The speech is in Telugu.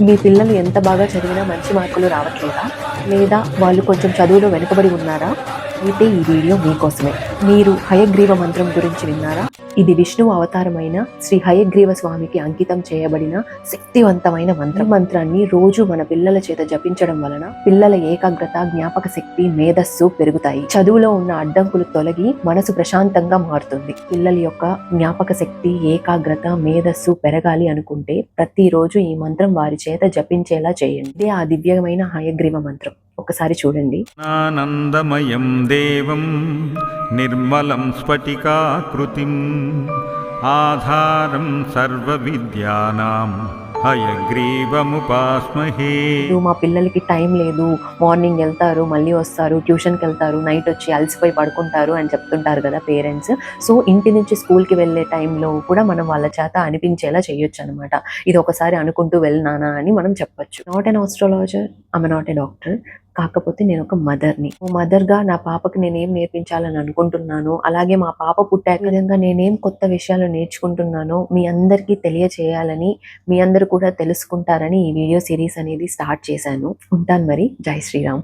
మీ పిల్లలు ఎంత బాగా చదివినా మంచి మార్కులు రావట్లేదా? లేదా వాళ్ళు కొంచెం చదువులో వెనుకబడి ఉన్నారా? అయితే ఈ వీడియో మీకోసమే. మీరు హయగ్రీవ మంత్రం గురించి విన్నారా? ఇది విష్ణువు అవతారమైన శ్రీ హయగ్రీవ స్వామికి అంకితం చేయబడిన శక్తివంతమైన మంత్రం. మంత్రాన్ని రోజు మన పిల్లల చేత జపించడం వలన పిల్లల ఏకాగ్రత, జ్ఞాపక శక్తి, మేధస్సు పెరుగుతాయి. చదువులో ఉన్న అడ్డంకులు తొలగి మనసు ప్రశాంతంగా మారుతుంది. పిల్లల యొక్క జ్ఞాపక శక్తి, ఏకాగ్రత, మేధస్సు పెరగాలి అనుకుంటే ప్రతిరోజు ఈ మంత్రం వారి చేత జపించేలా చేయండి. ఇదే ఆ దివ్యమైన హయగ్రీవ మంత్రం. ఒకసారి చూడండి. ఆనందమయం దేవం నిర్మలం స్ఫటికాకృతిం ఆధారం సర్వ విద్యానాం హయగ్రీవముపాస్మహే. మా పిల్లలకి టైం లేదు, మార్నింగ్ వెళ్తారు, మళ్ళీ వస్తారు, ట్యూషన్కి వెళ్తారు, నైట్ వచ్చి అలసిపోయి పడుకుంటారు అని చెప్తుంటారు కదా పేరెంట్స్. సో ఇంటి నుంచి స్కూల్కి వెళ్ళే టైంలో కూడా మనం వాళ్ళ చేత అనిపించేలా చేయొచ్చు అనమాట. ఇది ఒకసారి అనుకుంటూ వెళ్ళినానా అని మనం చెప్పొచ్చు. Not an astrologer, I'm not a doctor. కాకపోతే నేను ఒక మదర్ని. మదర్గా నా పాపకి నేనేం నేర్పించాలని అనుకుంటున్నాను, అలాగే మా పాప పుట్టాక విధంగా నేనేం కొత్త విషయాలు నేర్చుకుంటున్నానో మీ అందరికీ తెలియచేయాలని, మీ అందరూ కూడా తెలుసుకుంటారని ఈ వీడియో సిరీస్ అనేది స్టార్ట్ చేశాను. ఉంటాను మరి. జై శ్రీరామ్.